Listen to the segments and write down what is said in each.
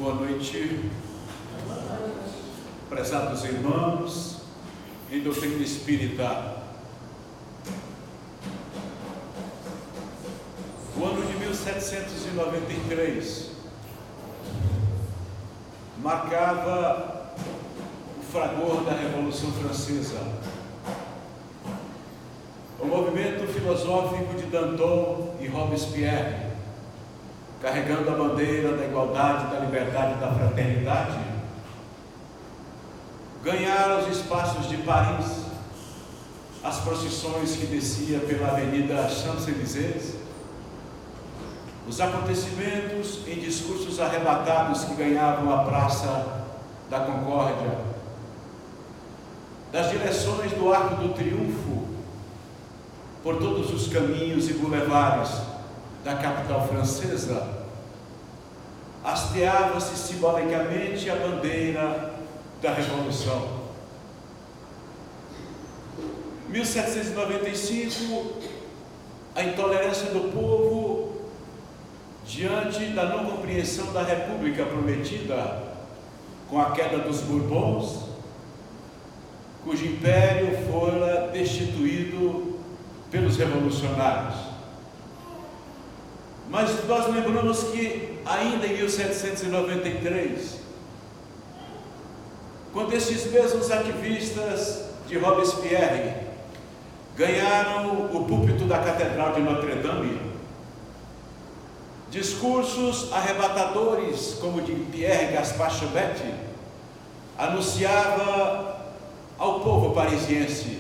Boa noite, prezados irmãos em doutrina espírita. O ano de 1793 marcava o fragor da Revolução Francesa. O movimento filosófico de Danton e Robespierre, carregando a bandeira da igualdade, da liberdade e da fraternidade, ganharam os espaços de Paris, as procissões que desciam pela Avenida Champs-Élysées, os acontecimentos em discursos arrebatados que ganhavam a Praça da Concórdia, das direções do Arco do Triunfo por todos os caminhos e bulevares da capital francesa, hasteava-se simbolicamente a bandeira da Revolução. 1795, a intolerância do povo diante da não compreensão da República prometida com a queda dos Bourbons, cujo império fora destituído pelos revolucionários. Mas nós lembramos que ainda em 1793, quando esses mesmos ativistas de Robespierre ganharam o púlpito da Catedral de Notre-Dame, discursos arrebatadores como de Pierre Gaspard Chaumette anunciava ao povo parisiense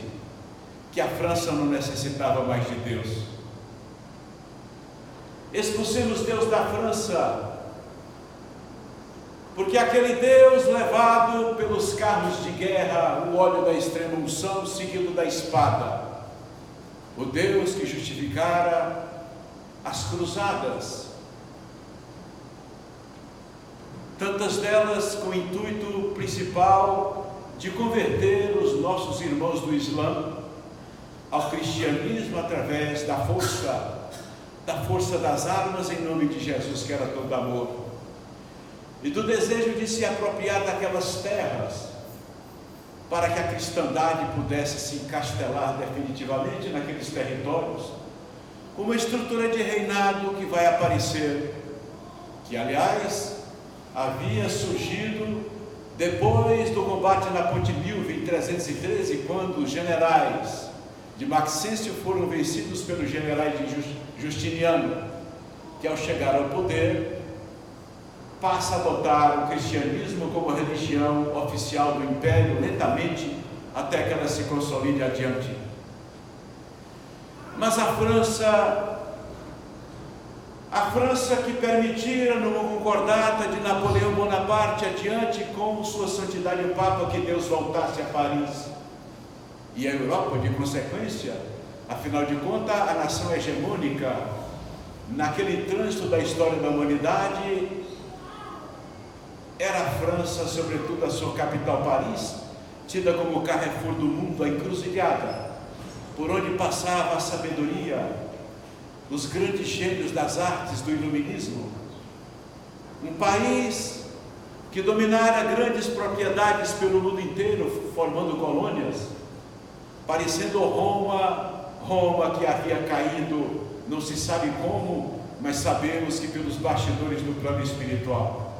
que a França não necessitava mais de Deus. Expulsemos Deus da França, porque aquele Deus levado pelos carros de guerra, o óleo da extrema unção seguido da espada, o Deus que justificara as cruzadas, tantas delas com o intuito principal de converter os nossos irmãos do Islã ao cristianismo através da força das armas em nome de Jesus, que era todo amor, e do desejo de se apropriar daquelas terras para que a cristandade pudesse se encastelar definitivamente naqueles territórios, com uma estrutura de reinado que vai aparecer, que aliás havia surgido depois do combate na Ponte Milvio em 313, quando os generais de Maxêncio foram vencidos pelos generais de Justiniano, que ao chegar ao poder passa a adotar o cristianismo como religião oficial do império, lentamente, até que ela se consolide adiante. Mas a França que permitira numa concordata de Napoleão Bonaparte adiante com sua santidade o Papa que Deus voltasse a Paris, e a Europa de consequência, afinal de contas, a nação hegemônica naquele trânsito da história da humanidade era a França, sobretudo a sua capital Paris, tida como o Carrefour do mundo, a encruzilhada, por onde passava a sabedoria, os grandes gênios das artes do iluminismo. Um país que dominara grandes propriedades pelo mundo inteiro, formando colônias, parecendo Roma que havia caído, não se sabe como, mas sabemos que pelos bastidores do plano espiritual.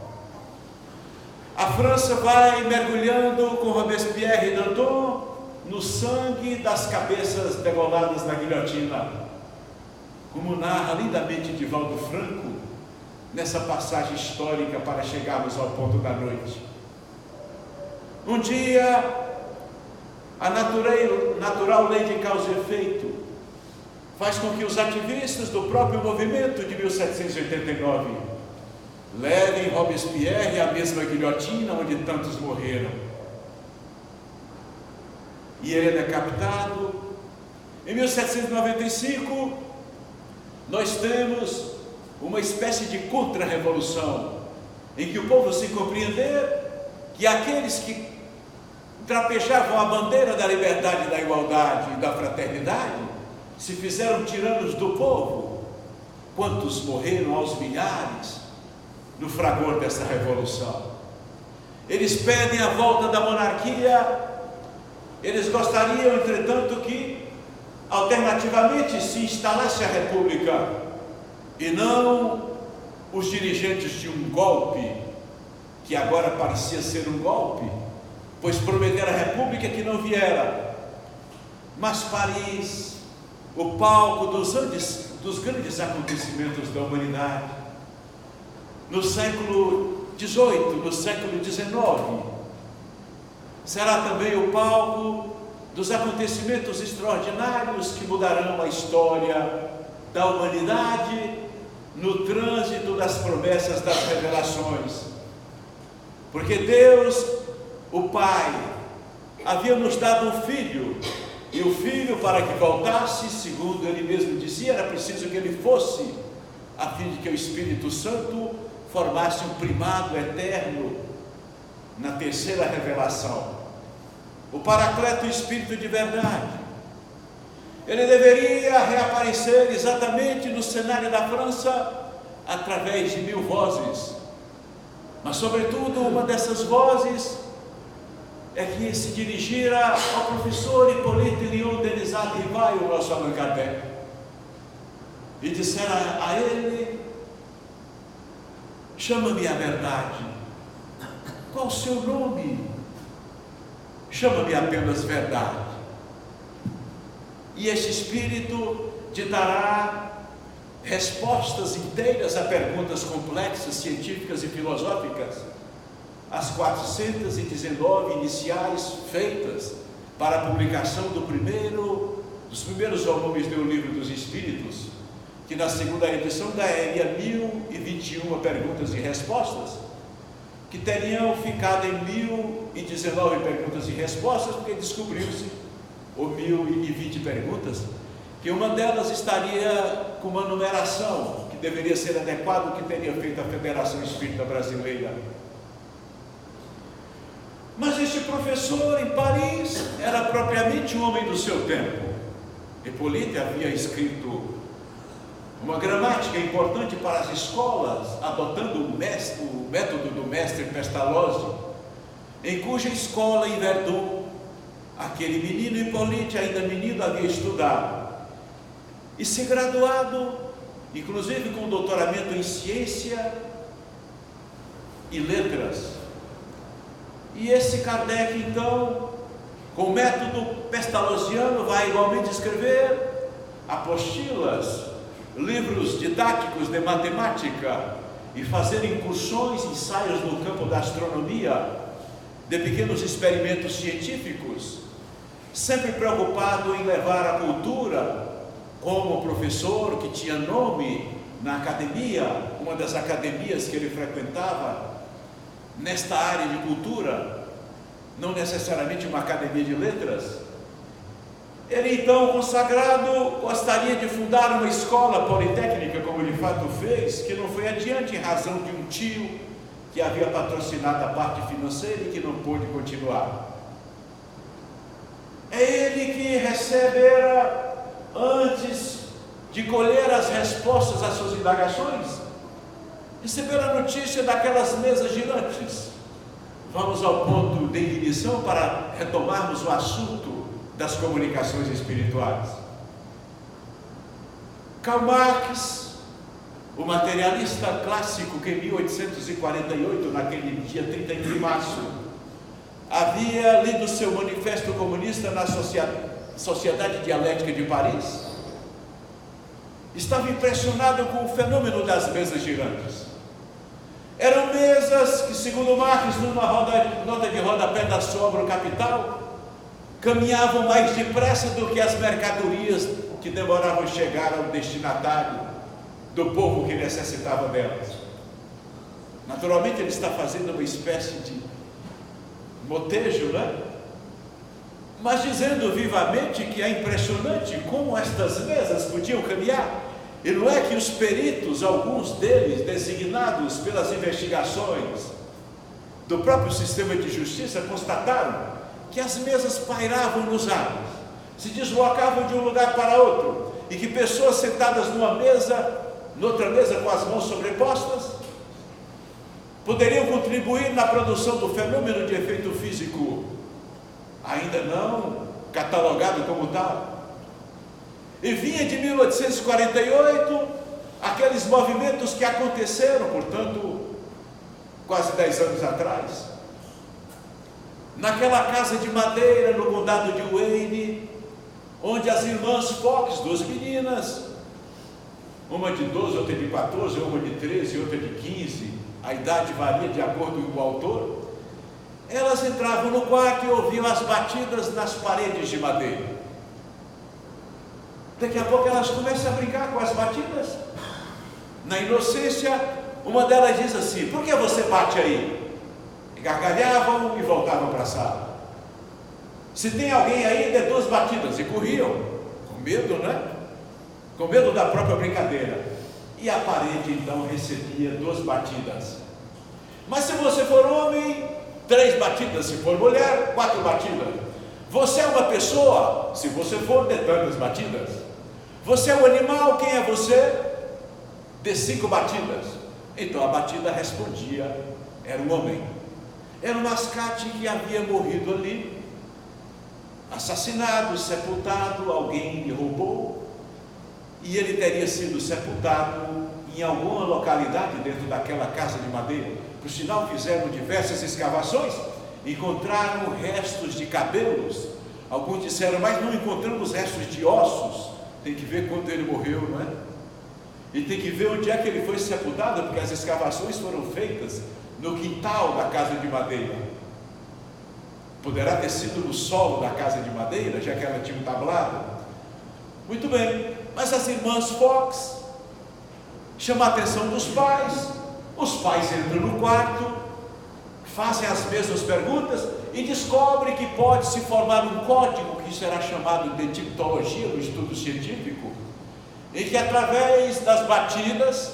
A França vai mergulhando com Robespierre e Danton no sangue das cabeças degoladas na guilhotina, como narra lindamente Divaldo Franco nessa passagem histórica para chegarmos ao ponto da noite. Um dia, a natural lei de causa e efeito faz com que os ativistas do próprio movimento de 1789 levem Robespierre à mesma guilhotina onde tantos morreram. E ele é decapitado. Em 1795, nós temos uma espécie de contra-revolução, em que o povo se compreender que aqueles que trapejavam a bandeira da liberdade, da igualdade e da fraternidade se fizeram tiranos do povo. Quantos morreram aos milhares, no fragor dessa revolução. Eles pedem a volta da monarquia. Eles gostariam, entretanto, que alternativamente se instalasse a república e não os dirigentes de um golpe, que agora parecia ser um golpe, pois prometeram a república que não viera. Mas Paris, o palco dos grandes acontecimentos da humanidade, no século XVIII, no século XIX, será também o palco dos acontecimentos extraordinários que mudarão a história da humanidade no trânsito das promessas das revelações. Porque Deus, o Pai, havia nos dado um filho, e o filho, para que voltasse, segundo ele mesmo dizia, era preciso que ele fosse, a fim de que o Espírito Santo formasse um primado eterno na terceira revelação. O Paracleto, o Espírito de verdade. Ele deveria reaparecer exatamente no cenário da França através de 1000 vozes. Mas, sobretudo, uma dessas vozes é que se dirigira ao professor Hippolyte Léon Denisard Rivail, o nosso Allan Kardec, e dissera a ele: chama-me a verdade. Qual o seu nome? Chama-me apenas verdade. E este Espírito te dará respostas inteiras a perguntas complexas, científicas e filosóficas, as 419 iniciais feitas para a publicação dos primeiros volumes do Livro dos Espíritos, que na segunda edição daria 1021 perguntas e respostas, que teriam ficado em 1019 perguntas e respostas, porque descobriu-se, ou 1020 perguntas, que uma delas estaria com uma numeração que deveria ser adequada ao que teria feito a Federação Espírita Brasileira. Mas este professor em Paris era propriamente um homem do seu tempo. Hippolyte havia escrito uma gramática importante para as escolas, adotando o método do mestre Pestalozzi, em cuja escola em Verdun, aquele menino Hippolyte, ainda menino, havia estudado e se graduado, inclusive com doutoramento em ciência e letras. E esse Kardec, então, com o método pestalozziano, vai igualmente escrever apostilas, livros didáticos de matemática e fazer incursões, ensaios no campo da astronomia, de pequenos experimentos científicos, sempre preocupado em levar a cultura, como professor que tinha nome na academia, uma das academias que ele frequentava, nesta área de cultura, não necessariamente uma academia de letras. Ele então, consagrado, gostaria de fundar uma escola politécnica, como ele de fato fez, que não foi adiante em razão de um tio que havia patrocinado a parte financeira e que não pôde continuar. É ele que recebera, antes de colher as respostas às suas indagações, recebera a notícia daquelas mesas girantes. Vamos ao ponto de ignição para retomarmos o assunto das comunicações espirituais. Karl Marx, o materialista clássico, que em 1848, naquele dia 31 de março, havia lido seu manifesto comunista na Sociedade Dialética de Paris, estava impressionado com o fenômeno das mesas girantes. Eram mesas que, segundo Marx, numa nota de rodapé da sua obra Capital, caminhavam mais depressa do que as mercadorias que demoravam chegar ao destinatário do povo que necessitava delas. Naturalmente, ele está fazendo uma espécie de motejo, né? Mas dizendo vivamente que é impressionante como estas mesas podiam caminhar. E não é que os peritos, alguns deles designados pelas investigações do próprio sistema de justiça, constataram que as mesas pairavam nos ares, se deslocavam de um lugar para outro, e que pessoas sentadas numa mesa, noutra mesa com as mãos sobrepostas, poderiam contribuir na produção do fenômeno de efeito físico, ainda não catalogado como tal. E vinha de 1848 aqueles movimentos que aconteceram, portanto, quase 10 anos atrás, naquela casa de madeira no condado de Wayne, onde as irmãs Fox, duas meninas, uma de 12, outra de 14, uma de 13, outra de 15, a idade varia de acordo com o autor, elas entravam no quarto e ouviam as batidas nas paredes de madeira. Daqui a pouco elas começam a brincar com as batidas. Na inocência, uma delas diz assim: por que você bate aí? E gargalhavam e voltavam para a sala. Se tem alguém aí, dê 2 batidas. E corriam, com medo, né? Com medo da própria brincadeira. E a parede então recebia 2 batidas. Mas se você for homem, 3 batidas. Se for mulher, 4 batidas. Você é uma pessoa, se você for, dê tantas batidas. Você é um animal, quem é você? Dê 5 batidas. Então a batida respondia, era um homem. Era um mascate que havia morrido ali, assassinado, sepultado, alguém lhe roubou, e ele teria sido sepultado em alguma localidade dentro daquela casa de madeira. Por sinal, fizeram diversas escavações, encontraram restos de cabelos. Alguns disseram, mas não encontramos restos de ossos. Tem que ver quando ele morreu, não é? E tem que ver onde é que ele foi sepultado, porque as escavações foram feitas no quintal da casa de madeira. Poderá ter sido no solo da casa de madeira, já que ela tinha um tablado. Muito bem, mas as irmãs Fox chamam a atenção dos pais. Os pais entram no quarto, fazem as mesmas perguntas e descobrem que pode se formar um código que será chamado de tipologia no estudo científico, em que através das batidas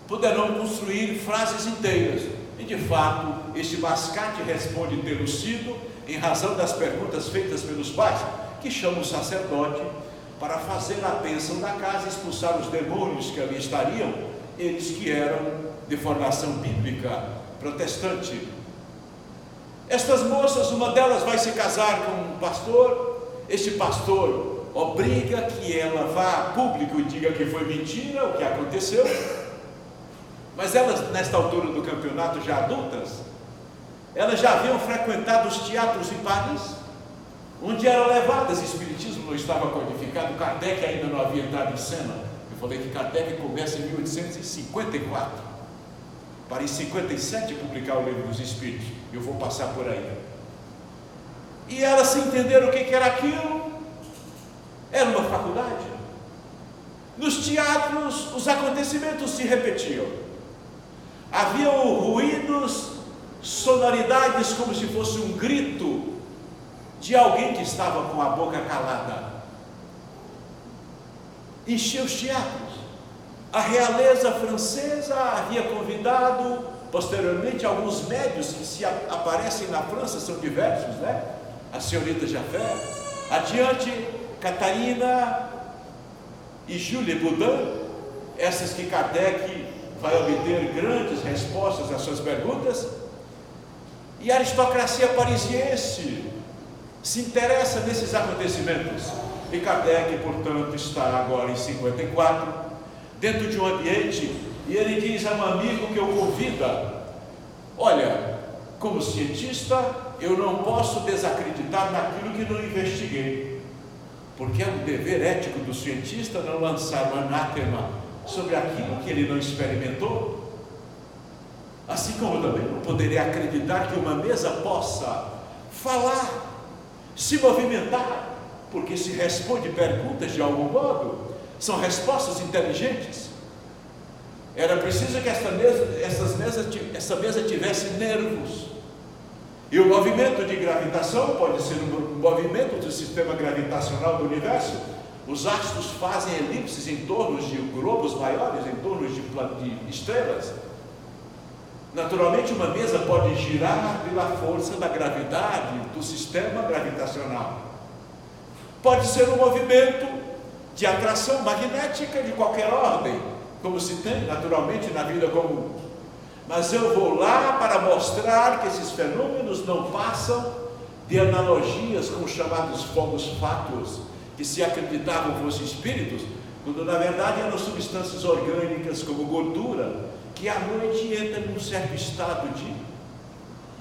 poderão construir frases inteiras. E de fato, este mascate responde tê-lo sido em razão das perguntas feitas pelos pais, que chamam o sacerdote para fazer a bênção da casa e expulsar os demônios que ali estariam, eles que eram de formação bíblica protestante. Estas moças, uma delas vai se casar com um pastor. Este pastor obriga que ela vá a público e diga que foi mentira o que aconteceu. Mas elas, nesta altura do campeonato, já adultas, elas já haviam frequentado os teatros em Paris, onde eram levadas. O espiritismo não estava codificado, Kardec ainda não havia entrado em cena. Eu falei que Kardec começa em 1854, para em 57 publicar o Livro dos Espíritos. Eu vou passar por aí. E elas se entenderam o que era aquilo. Era uma faculdade. Nos teatros, os acontecimentos se repetiam. Haviam ruídos, sonoridades, como se fosse um grito de alguém que estava com a boca calada. Encheu os teatros. A realeza francesa havia convidado, posteriormente, alguns médios que se aparecem na França, são diversos, né? A senhorita Jaffé, adiante, Catarina e Julie Boudin, essas que Kardec vai obter grandes respostas às suas perguntas. E a aristocracia parisiense se interessa nesses acontecimentos. E Kardec, portanto, está agora em 54, dentro de um ambiente, e ele diz a um amigo que o convida: olha, como cientista, eu não posso desacreditar naquilo que não investiguei, porque é um dever ético do cientista não lançar um anátema sobre aquilo que ele não experimentou. Assim como também não poderia acreditar que uma mesa possa falar, se movimentar, porque se responde perguntas de algum modo, são respostas inteligentes. Era preciso que essa mesa tivesse nervos. E o movimento de gravitação pode ser um movimento do sistema gravitacional do universo. Os astros fazem elipses em torno de globos maiores, em torno de estrelas. Naturalmente, uma mesa pode girar pela força da gravidade do sistema gravitacional. Pode ser um movimento de atração magnética de qualquer ordem, como se tem naturalmente na vida comum. mas eu vou lá para mostrar que esses fenômenos não passam de analogias com os chamados fogos fátuos, que se acreditavam fossem espíritos, quando na verdade eram substâncias orgânicas como gordura, que à noite entra num certo estado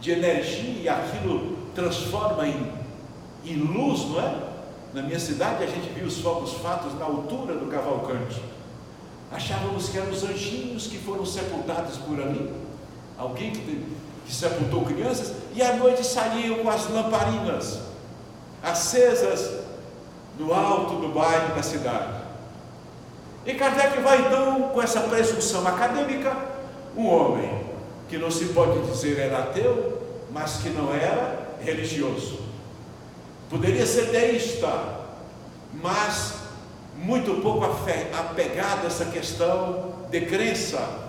de energia, e aquilo transforma em luz, não é? Na minha cidade a gente viu os fogos fátuos na altura do Cavalcante. Achávamos que eram os anjinhos que foram sepultados por ali, alguém que sepultou crianças, e à noite saíam com as lamparinas acesas no alto do bairro da cidade. E Kardec vai então, com essa presunção acadêmica, um homem que não se pode dizer era ateu, mas que não era religioso. Poderia ser deísta, mas muito pouco apegado a essa questão de crença.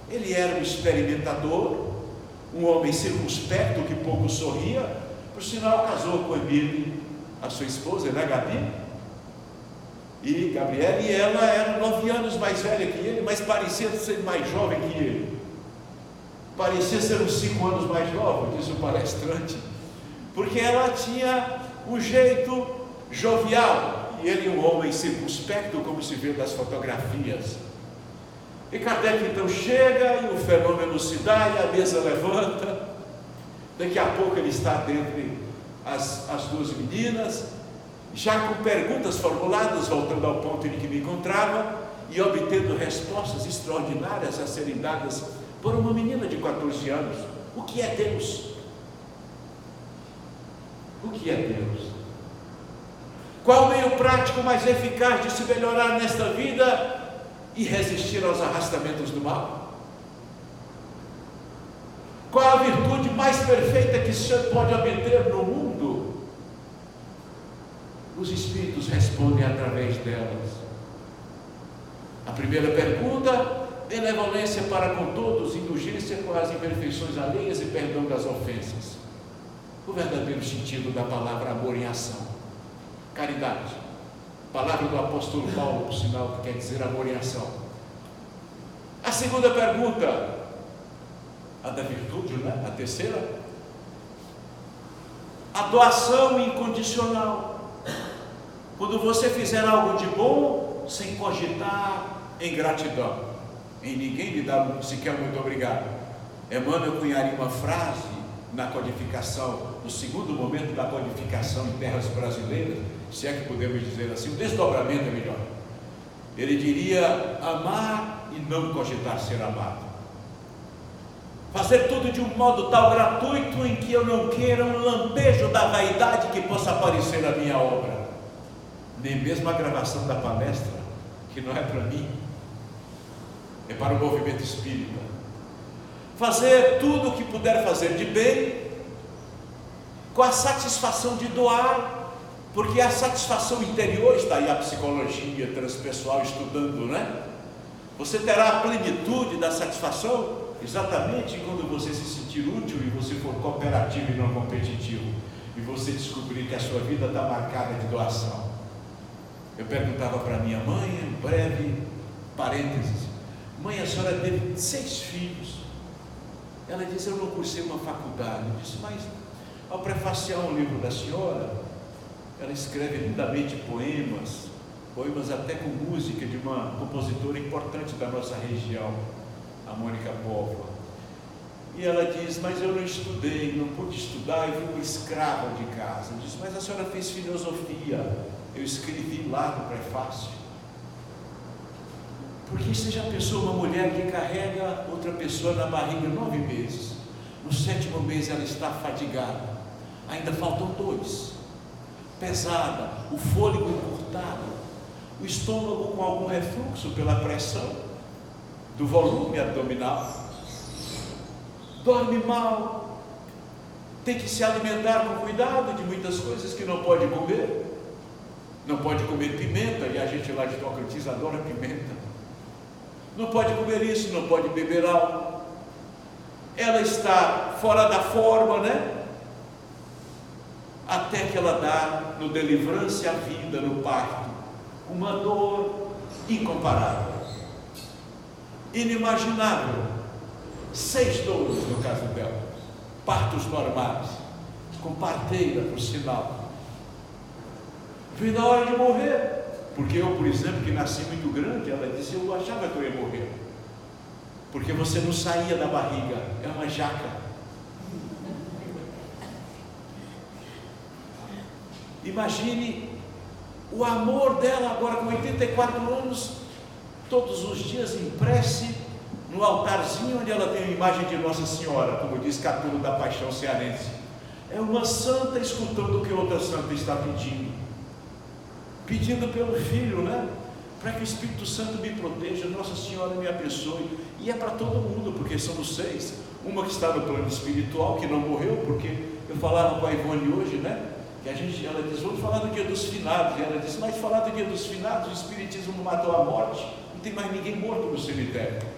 Ele era um experimentador, um homem circunspecto que pouco sorria. Por sinal, casou com Emília, a sua esposa, né, Gabi? E Gabriela, e ela era 9 anos mais velha que ele, mas parecia ser mais jovem que ele. Parecia ser uns 5 anos mais nova, diz o palestrante, porque ela tinha um jeito jovial, e ele um homem circunspecto, como se vê das fotografias. E Kardec então chega, e o fenômeno se dá, e a mesa levanta. Daqui a pouco ele está dentre as 2 meninas, já com perguntas formuladas, voltando ao ponto em que me encontrava, e obtendo respostas extraordinárias a serem dadas por uma menina de 14 anos. O que é Deus? O que é Deus? Qual o meio prático mais eficaz de se melhorar nesta vida e resistir aos arrastamentos do mal? Qual a virtude mais perfeita que se pode obter no mundo? Os espíritos respondem através delas. A primeira pergunta: benevolência para com todos, indulgência com as imperfeições alheias e perdão das ofensas. O verdadeiro sentido da palavra amor em ação. Caridade. Palavra do apóstolo Paulo, por sinal, que quer dizer amor em ação. A segunda pergunta, a da virtude, né? A terceira, a doação incondicional. Quando você fizer algo de bom, sem cogitar em gratidão, em ninguém lhe dá sequer muito obrigado. Emmanuel cunharia uma frase na codificação, no segundo momento da codificação em terras brasileiras, se é que podemos dizer assim, o desdobramento é melhor. Ele diria: amar e não cogitar ser amado. Fazer tudo de um modo tal gratuito em que eu não queira um lampejo da vaidade que possa aparecer na minha obra. Nem mesmo a gravação da palestra, que não é para mim, é para o movimento espírita. Fazer tudo o que puder fazer de bem, com a satisfação de doar, porque a satisfação interior, está aí a psicologia transpessoal estudando, né? Você terá a plenitude da satisfação exatamente quando você se sentir útil e você for cooperativo e não competitivo, e você descobrir que a sua vida está marcada de doação. Eu perguntava para minha mãe, um breve parênteses: mãe, a senhora teve 6 filhos. Ela disse: eu não cursei uma faculdade. Eu disse: mas ao prefaciar um livro da senhora, ela escreve lindamente poemas até com música de uma compositora importante da nossa região, a Mônica Póvoa. E ela diz: mas eu não estudei, não pude estudar, eu fui uma escrava de casa. Eu disse: mas a senhora fez filosofia. Eu escrevi lá no prefácio. Porque você já pensou uma mulher que carrega outra pessoa na barriga 9 meses, no 7º mês ela está fadigada, ainda faltam 2, pesada, o fôlego encurtado, o estômago com algum refluxo pela pressão do volume abdominal, dorme mal, tem que se alimentar com cuidado de muitas coisas que não pode comer. Não pode comer pimenta, e a gente lá de Tocantins adora pimenta. Não pode comer isso, não pode beber álcool. Ela está fora da forma, né? Até que ela dá no delivrance a vida, no parto, uma dor incomparável, inimaginável, 6 dores no caso dela, partos normais, com parteira, por sinal. Veio na hora de morrer, porque eu, por exemplo, que nasci muito grande, ela disse, eu achava que eu ia morrer, porque você não saía da barriga, é uma jaca. Imagine o amor dela agora com 84 anos, todos os dias em prece, no altarzinho onde ela tem a imagem de Nossa Senhora, como diz Catulo da Paixão Cearense. É uma santa escutando o que outra santa está pedindo pelo filho, né? Para que o Espírito Santo me proteja, Nossa Senhora me abençoe. E é para todo mundo, porque somos 6. Uma que está no plano espiritual, que não morreu, porque eu falava com a Ivone hoje, né? Que ela diz, vamos falar do dia dos finados. E ela disse, mas falar do dia dos finados, o Espiritismo não matou a morte, não tem mais ninguém morto no cemitério.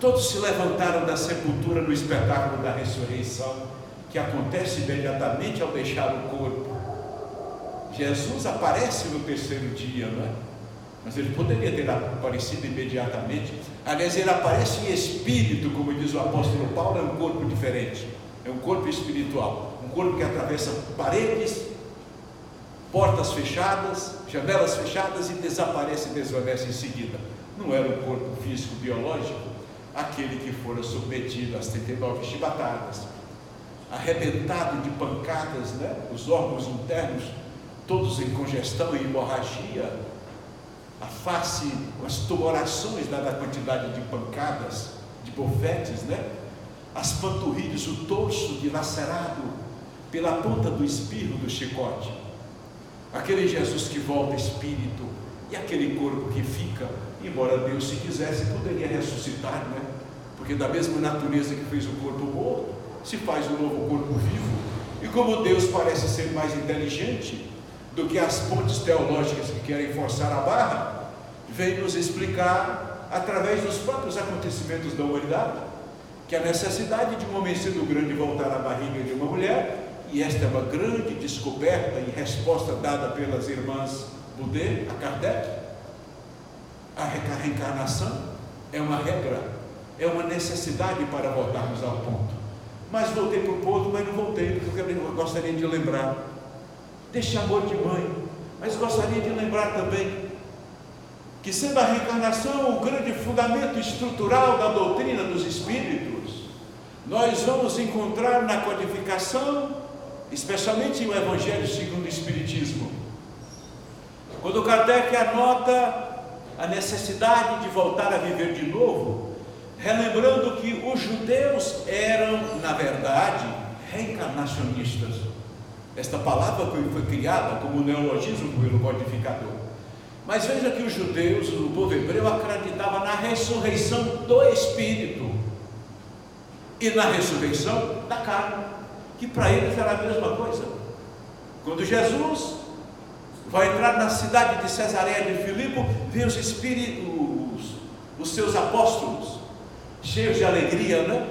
Todos se levantaram da sepultura no espetáculo da ressurreição, que acontece imediatamente ao deixar o corpo. Jesus aparece no 3º dia, não é? Mas ele poderia ter aparecido imediatamente. Aliás, ele aparece em espírito, como diz o apóstolo Paulo, é um corpo diferente, é um corpo espiritual, um corpo que atravessa paredes, portas fechadas, janelas fechadas e desaparece e desvanece em seguida. Não era um corpo físico biológico, aquele que fora submetido às 39 chibatadas, arrebentado de pancadas, né? Os órgãos internos todos em congestão e hemorragia, a face com as tumorações dada a quantidade de pancadas, de bofetes, né? As panturrilhas, o torso dilacerado pela ponta do espirro do chicote. Aquele Jesus que volta espírito e aquele corpo que fica, embora Deus, se quisesse, poderia ressuscitar, né? Porque da mesma natureza que fez o corpo morto, se faz um novo corpo vivo. E como Deus parece ser mais inteligente do que as pontes teológicas que querem forçar a barra, vem nos explicar, através dos próprios acontecimentos da humanidade, que a necessidade de um homem sendo grande voltar à barriga de uma mulher, e esta é uma grande descoberta e resposta dada pelas irmãs Boudet a Kardec. A reencarnação é uma regra, é uma necessidade para voltarmos ao ponto. Mas voltei para o ponto, mas não voltei, porque eu gostaria de lembrar deste amor de mãe, mas gostaria de lembrar também que, sendo a reencarnação o grande fundamento estrutural da doutrina dos espíritos, nós vamos encontrar na codificação, especialmente no Evangelho segundo o Espiritismo, quando Kardec anota a necessidade de voltar a viver de novo, relembrando que os judeus eram, na verdade, reencarnacionistas. Esta palavra foi criada como neologismo pelo codificador. Mas veja que os judeus, o povo hebreu, acreditava na ressurreição do espírito e na ressurreição da carne, que para eles era a mesma coisa. Quando Jesus vai entrar na cidade de Cesareia de Filipe, vê os espíritos, os seus apóstolos, cheios de alegria, né?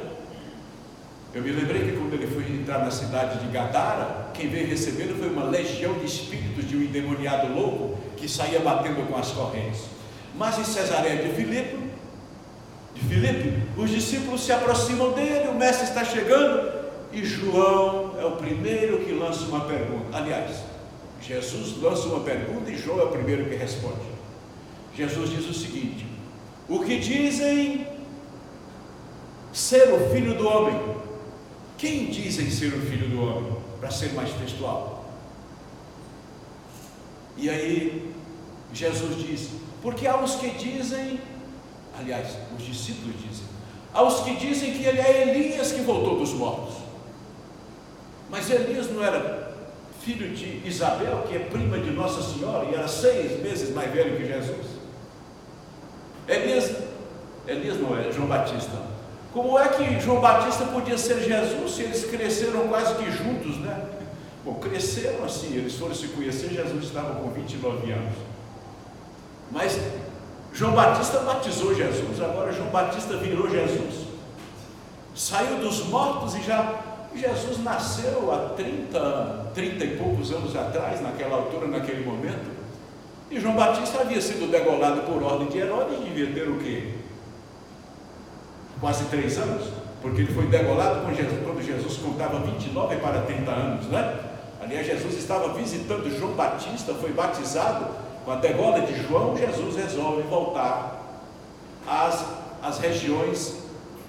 Eu me lembrei que quando ele foi entrar na cidade de Gadara, quem veio recebê-lo foi uma legião de espíritos de um endemoniado louco que saía batendo com as correntes. Mas em Cesareia de Filipe, os discípulos se aproximam dele, o mestre está chegando, e João é o primeiro que lança uma pergunta. Aliás, Jesus lança uma pergunta e João é o primeiro que responde. Jesus diz o seguinte: o que dizem ser o Filho do Homem? Quem dizem ser o Filho do Homem? Para ser mais textual. E aí Jesus diz: porque há os que dizem, aliás, os discípulos dizem, há os que dizem que ele é Elias que voltou dos mortos. Mas Elias não era filho de Isabel, que é prima de Nossa Senhora, e era 6 meses mais velho que Jesus? Elias não é, João Batista. Como é que João Batista podia ser Jesus se eles cresceram quase que juntos, né? Bom, cresceram assim, eles foram se conhecer, Jesus estava com 29 anos. Mas João Batista batizou Jesus, agora João Batista virou Jesus. Saiu dos mortos e já Jesus nasceu há 30 e poucos anos atrás, naquela altura, naquele momento. E João Batista havia sido degolado por ordem de Herodes, devia ter o quê? quase 3 anos, porque ele foi degolado quando Jesus contava 29 para 30 anos, né? Aliás, Jesus estava visitando João Batista, foi batizado. Com a degola de João, Jesus resolve voltar às regiões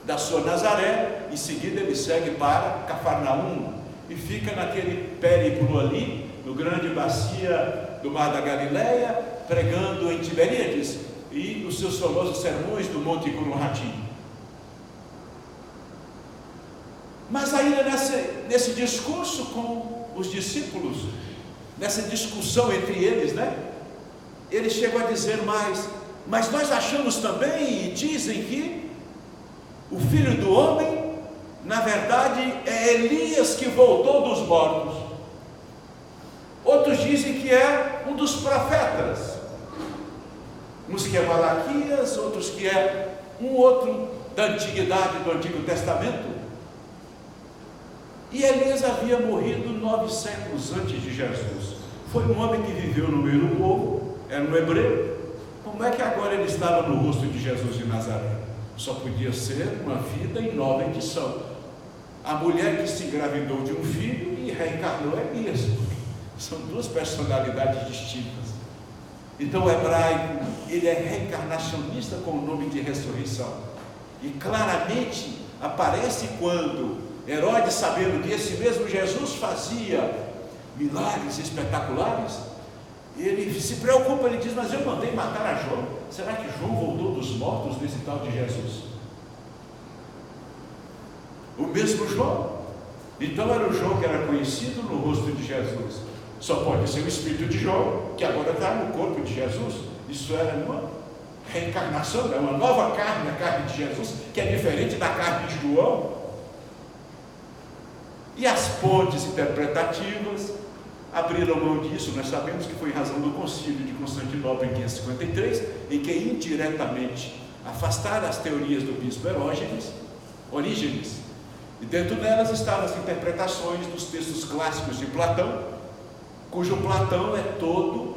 da sua Nazaré. Em seguida ele segue para Cafarnaum e fica naquele périplo ali, no grande bacia do Mar da Galileia, pregando em Tiberíades e os seus famosos sermões do Monte Curumhatim. Mas ainda nesse discurso com os discípulos, nessa discussão entre eles, né? Ele chegou a dizer mas nós achamos também e dizem que o Filho do Homem, na verdade, é Elias que voltou dos mortos. Outros dizem que é um dos profetas. Uns que é Malaquias, outros que é um outro da antiguidade, do Antigo Testamento. E Elias havia morrido 9 séculos antes de Jesus. Foi um homem que viveu no meio do povo, era um hebreu. Como é que agora ele estava no rosto de Jesus de Nazaré? Só podia ser uma vida em nova edição. A mulher que se engravidou de um filho e reencarnou é Elias. São 2 personalidades distintas. Então o hebraico, ele é reencarnacionista com o nome de ressurreição. E claramente aparece quando Herodes, sabendo que esse mesmo Jesus fazia milagres espetaculares, ele se preocupa, ele diz, mas eu mandei matar a João. Será que João voltou dos mortos nesse tal de Jesus? O mesmo João. Então era o João que era conhecido no rosto de Jesus. Só pode ser o espírito de João, que agora está no corpo de Jesus. Isso era uma reencarnação, é uma nova carne, a carne de Jesus, que é diferente da carne de João. E as pontes interpretativas abriram mão disso. Nós sabemos que foi em razão do concílio de Constantinopla em 553, em que indiretamente afastaram as teorias do bispo Orígenes, e dentro delas estavam as interpretações dos textos clássicos de Platão, cujo Platão é todo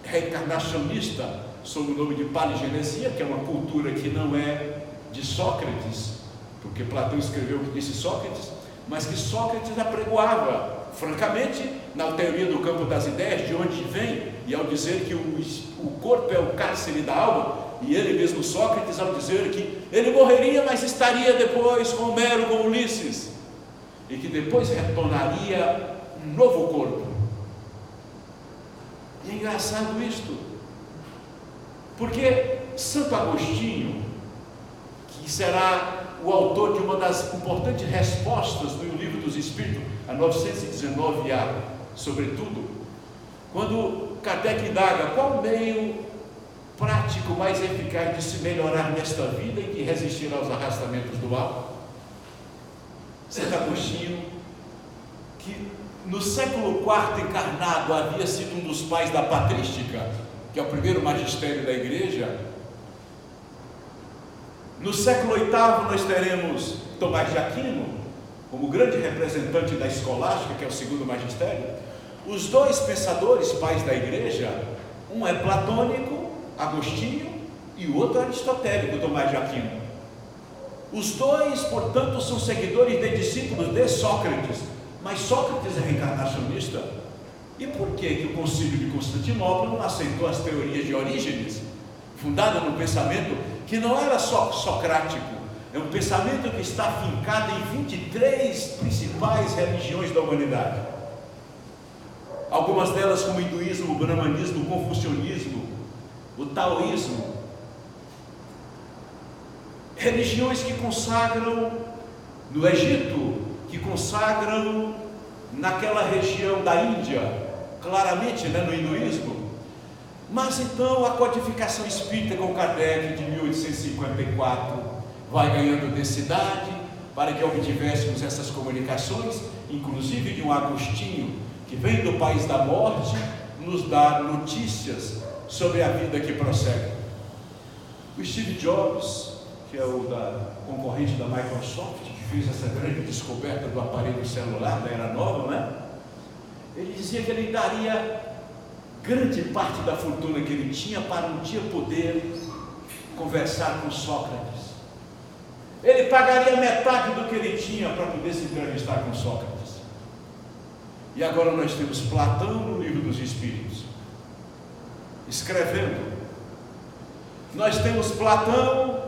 reencarnacionista, sob o nome de paligenesia, que é uma cultura que não é de Sócrates, porque Platão escreveu o que disse Sócrates, mas que Sócrates apregoava, francamente, na teoria do campo das ideias, de onde vem, e ao dizer que o corpo é o cárcere da alma, e ele mesmo, Sócrates, ao dizer que ele morreria, mas estaria depois com Homero, com Ulisses, e que depois retornaria um novo corpo. E é engraçado isto, porque Santo Agostinho, que será o autor de uma das importantes respostas do Livro dos Espíritos, a 919A, sobretudo, quando Kardec indaga qual o meio prático mais eficaz de se melhorar nesta vida e de resistir aos arrastamentos do mal, Santo Agostinho, que no século IV encarnado havia sido um dos pais da patrística, que é o primeiro magistério da igreja. No século VIII nós teremos Tomás de Aquino, como grande representante da escolástica, que é o segundo magistério. Os 2 pensadores pais da igreja, um é platônico, Agostinho, e o outro aristotélico, Tomás de Aquino. Os 2, portanto, são seguidores de discípulos de Sócrates, mas Sócrates é reencarnacionista. E por que o concílio de Constantinopla não aceitou as teorias de Orígenes, fundada no pensamento que não era só socrático, é um pensamento que está fincado em 23 principais religiões da humanidade. Algumas delas como o hinduísmo, o brahmanismo, o confucionismo, o taoísmo. Religiões que consagram no Egito, que consagram naquela região da Índia, claramente, no hinduísmo. Mas então a codificação espírita com Kardec de 1854 vai ganhando densidade para que obtivéssemos essas comunicações, inclusive de um Agostinho que vem do país da morte nos dar notícias sobre a vida que prossegue. O Steve Jobs, que é o concorrente da Microsoft, que fez essa grande descoberta do aparelho celular da era nova, ele dizia que ele daria grande parte da fortuna que ele tinha para um dia poder conversar com Sócrates. Ele pagaria metade do que ele tinha para poder se entrevistar com Sócrates. E agora nós temos Platão no Livro dos Espíritos, escrevendo. Nós temos Platão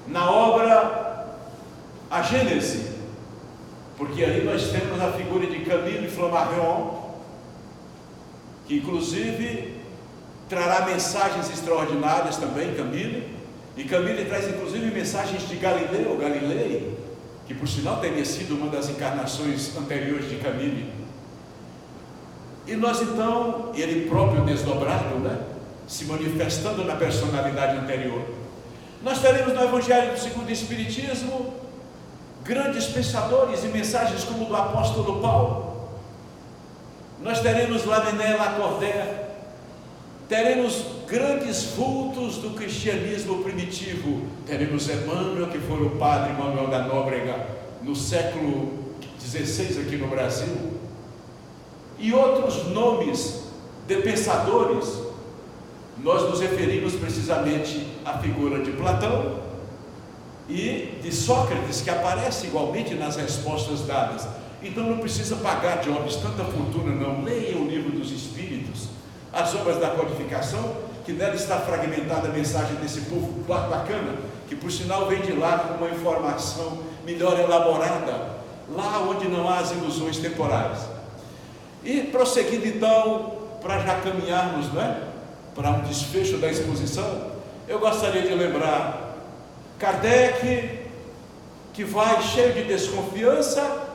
na obra A Gênese, porque ali nós temos a figura de Camille Flammarion, que inclusive trará mensagens extraordinárias também, Camille. E Camille traz inclusive mensagens de Galileu Galilei, que por sinal teria sido uma das encarnações anteriores de Camille. E nós então, ele próprio desdobrado, se manifestando na personalidade anterior. Nós teremos no Evangelho segundo o Espiritismo grandes pensadores e mensagens como o do apóstolo Paulo. Nós teremos Lamennais Lacordaire, teremos grandes vultos do cristianismo primitivo. Teremos Emmanuel, que foi o padre Manuel da Nóbrega no século XVI aqui no Brasil, e outros nomes de pensadores. Nós nos referimos precisamente à figura de Platão e de Sócrates, que aparece igualmente nas respostas dadas. Então não precisa pagar, Jobs, tanta fortuna não. Leia o Livro dos Espíritos, as obras da codificação, que nela está fragmentada a mensagem desse povo bacana, que por sinal vem de lá com uma informação melhor elaborada, lá onde não há as ilusões temporais. E prosseguindo então, para já caminharmos, para um desfecho da exposição, eu gostaria de lembrar Kardec, que vai cheio de desconfiança,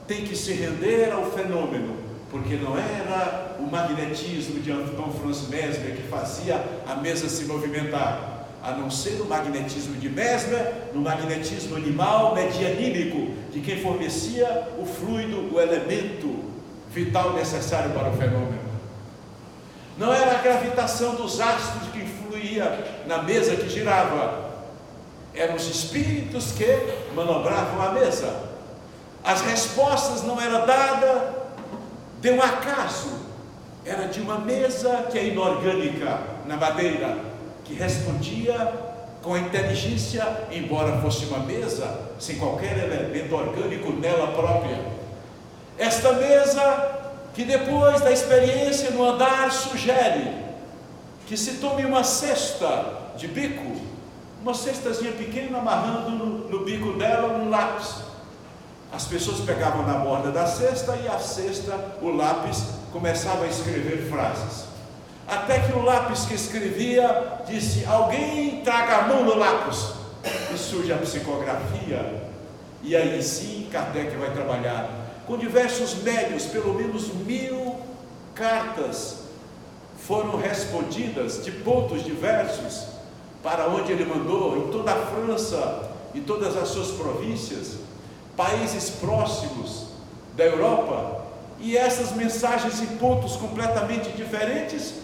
tem que se render ao fenômeno, porque não era o magnetismo de Antoine Franz Mesmer que fazia a mesa se movimentar, a não ser o magnetismo de Mesmer, no magnetismo animal medianímico, de quem fornecia o fluido, o elemento vital necessário para o fenômeno. Não era a gravitação dos astros que influía na mesa que girava, eram os espíritos que manobravam a mesa. As respostas não eram dadas de um acaso, era de uma mesa que é inorgânica, na madeira, que respondia com a inteligência, embora fosse uma mesa sem qualquer elemento orgânico nela própria. Esta mesa, que depois da experiência no andar sugere que se tome uma cesta de bico, uma cestazinha pequena, amarrando no bico dela um lápis. As pessoas pegavam na borda da cesta e a cesta, o lápis, começava a escrever frases. Até que o lápis que escrevia disse: alguém traga a mão no lápis. E surge a psicografia. E aí sim Kardec vai trabalhar com diversos médios. Pelo menos 1000 cartas foram respondidas de pontos diversos, para onde ele mandou, em toda a França e todas as suas províncias, países próximos da Europa. E essas mensagens em pontos completamente diferentes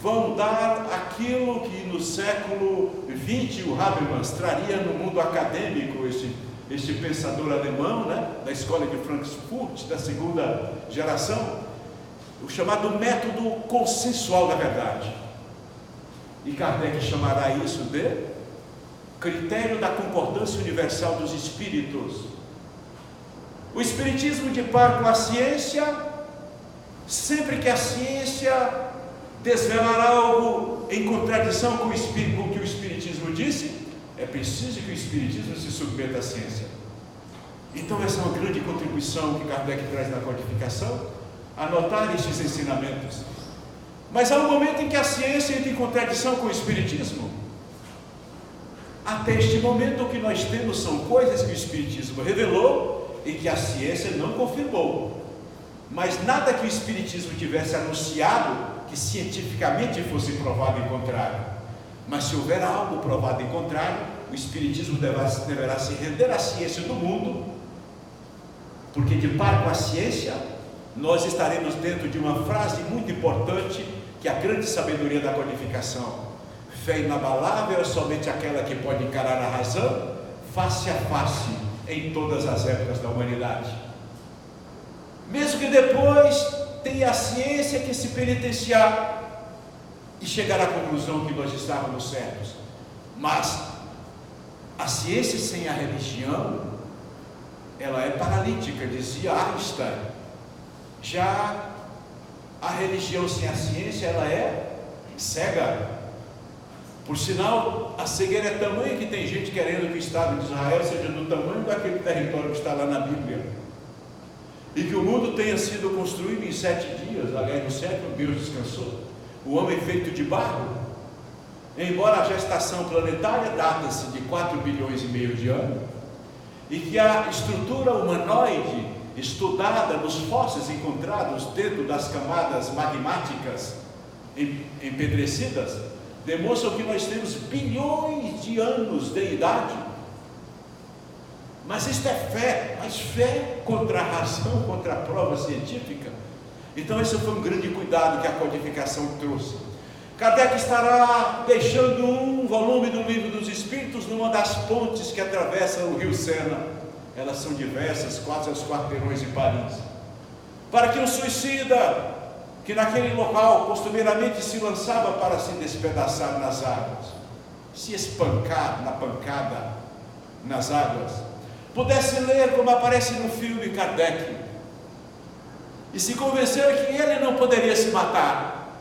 vão dar aquilo que no século XX o Habermas traria no mundo acadêmico, este pensador alemão, da escola de Frankfurt, da segunda geração, o chamado método consensual da verdade. E Kardec chamará isso de critério da concordância universal dos espíritos. O espiritismo de par com a ciência, sempre que a ciência desvelar algo em contradição com o que o espiritismo disse, é preciso que o espiritismo se submeta à ciência. Então essa é uma grande contribuição que Kardec traz na codificação, anotar estes ensinamentos. Mas há um momento em que a ciência entra em contradição com o espiritismo. Até este momento o que nós temos são coisas que o espiritismo revelou e que a ciência não confirmou. Mas nada que o espiritismo tivesse anunciado que cientificamente fosse provado em contrário. Mas se houver algo provado em contrário, o espiritismo deverá se render à ciência do mundo, porque de par com a ciência nós estaremos dentro de uma frase muito importante, que é a grande sabedoria da codificação: fé inabalável é somente aquela que pode encarar a razão face a face em todas as épocas da humanidade. Mesmo que depois tenha a ciência que se penitenciar e chegar à conclusão que nós estávamos certos, mas A ciência sem a religião, ela é paralítica, dizia Einstein. Já a religião sem a ciência, ela é cega. Por sinal, a cegueira é tamanha que tem gente querendo que o Estado de Israel seja do tamanho daquele território que está lá na Bíblia. E que o mundo tenha sido construído em 7 dias, aliás, no 7º Deus descansou. O homem feito de barro, embora a gestação planetária data-se de 4,5 bilhões de anos, e que a estrutura humanoide estudada nos fósseis encontrados dentro das camadas magmáticas empedrecidas, demonstram que nós temos bilhões de anos de idade. Mas isto é fé, mas fé contra a razão, contra a prova científica. Então esse foi um grande cuidado que a codificação trouxe. Kardec estará deixando um volume do Livro dos Espíritos numa das pontes que atravessa o rio Sena. Elas são diversas, quase aos quarteirões de Paris. Para que o suicida, que naquele local costumeiramente se lançava para se despedaçar nas águas, se espancar na pancada nas águas, pudesse ler como aparece no filme Kardec, e se convencer que ele não poderia se matar,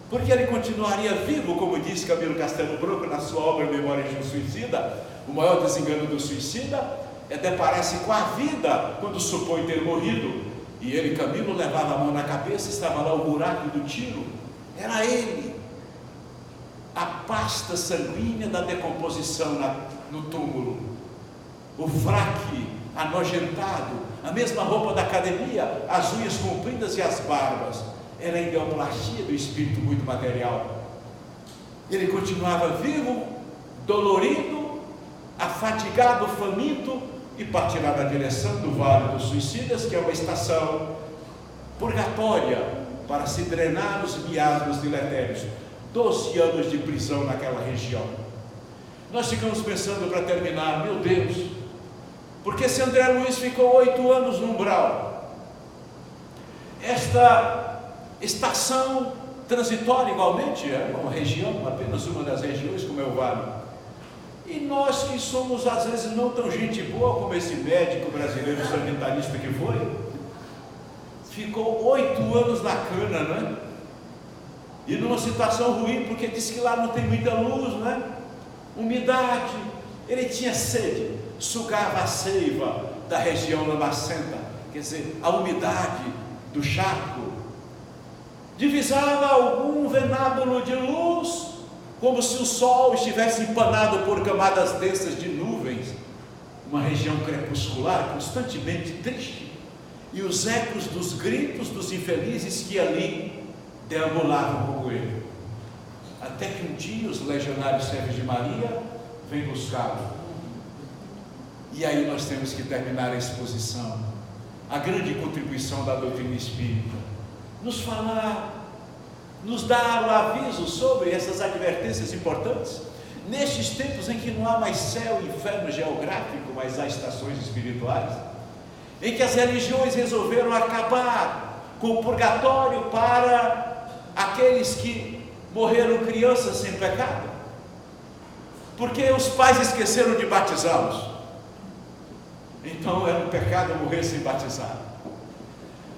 porque ele continuaria vivo, como diz Camilo Castelo Branco na sua obra Memórias de um Suicida. O maior desengano do suicida é deparar-se com a vida quando supõe ter morrido. E ele, Camilo, levava a mão na cabeça, estava lá o buraco do tiro, era ele, a pasta sanguínea da decomposição no túmulo, o fraque anojentado, a mesma roupa da academia, as unhas compridas e as barbas, era a ideoplastia do espírito muito material. Ele continuava vivo, dolorido, afatigado, faminto, e partirá na direção do Vale dos Suicidas, que é uma estação purgatória para se drenar os miasmas deletérios. 12 anos de prisão naquela região. Nós ficamos pensando, para terminar, meu Deus, porque se André Luiz ficou 8 anos no umbral, esta estação transitória igualmente é uma região, apenas uma das regiões, como é o Vale. E nós que somos às vezes não tão gente boa como esse médico brasileiro sanitarista que foi, ficou 8 anos na cana, né? E numa situação ruim, porque disse que lá não tem muita luz, né? Umidade, ele tinha sede, sugava a seiva da região lamacenta, quer dizer, a umidade do charco, divisava algum venábulo de luz, como se o sol estivesse empanado por camadas densas de nuvens, uma região crepuscular constantemente triste, e os ecos dos gritos dos infelizes que ali deambulavam como ele, até que um dia os legionários servos de Maria vêm buscá-lo. E aí nós temos que terminar a exposição, a grande contribuição da doutrina espírita, nos falar, nos dar o aviso sobre essas advertências importantes, nestes tempos em que não há mais céu e inferno geográfico, mas há estações espirituais, em que as religiões resolveram acabar com o purgatório para aqueles que morreram crianças sem pecado, porque os pais esqueceram de batizá-los, então era um pecado morrer sem batizar.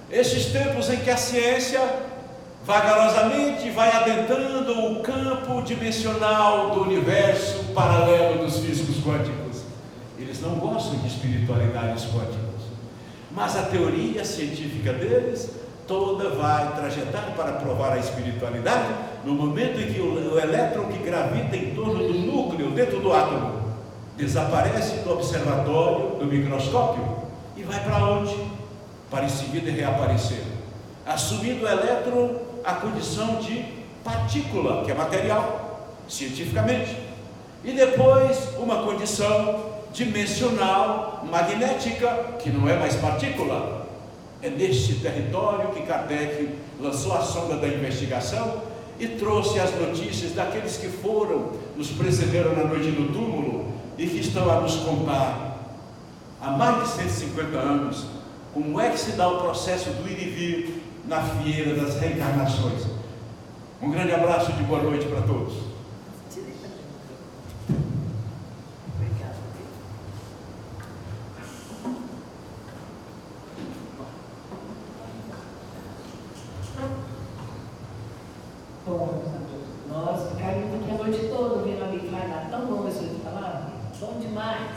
Estes tempos em que a ciência vagarosamente vai adentrando o campo dimensional do universo paralelo dos físicos quânticos. Eles não gostam de espiritualidades quânticas, mas a teoria científica deles toda vai trajetar para provar a espiritualidade no momento em que o elétron que gravita em torno do núcleo, dentro do átomo, desaparece do observatório, do microscópio, e vai para onde? Para em seguida reaparecer, assumindo o elétron a condição de partícula, que é material, cientificamente, e depois uma condição dimensional, magnética, que não é mais partícula. É neste território que Kardec lançou a sonda da investigação e trouxe as notícias daqueles que nos precederam na noite do túmulo e que estão a nos contar há mais de 150 anos como é que se dá o processo do ir e vir na fieira das reencarnações. Um grande abraço de boa noite para todos. Obrigado. Bom, nós ficaríamos aqui a noite toda ouvindo a Bíblia falar, tão bom isso de falar, bom demais.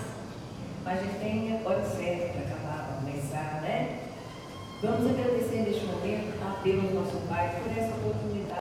Mas a gente tem a hora certa para acabar, para começar, né? Vamos agradecer neste momento a Deus, nosso Pai, por essa oportunidade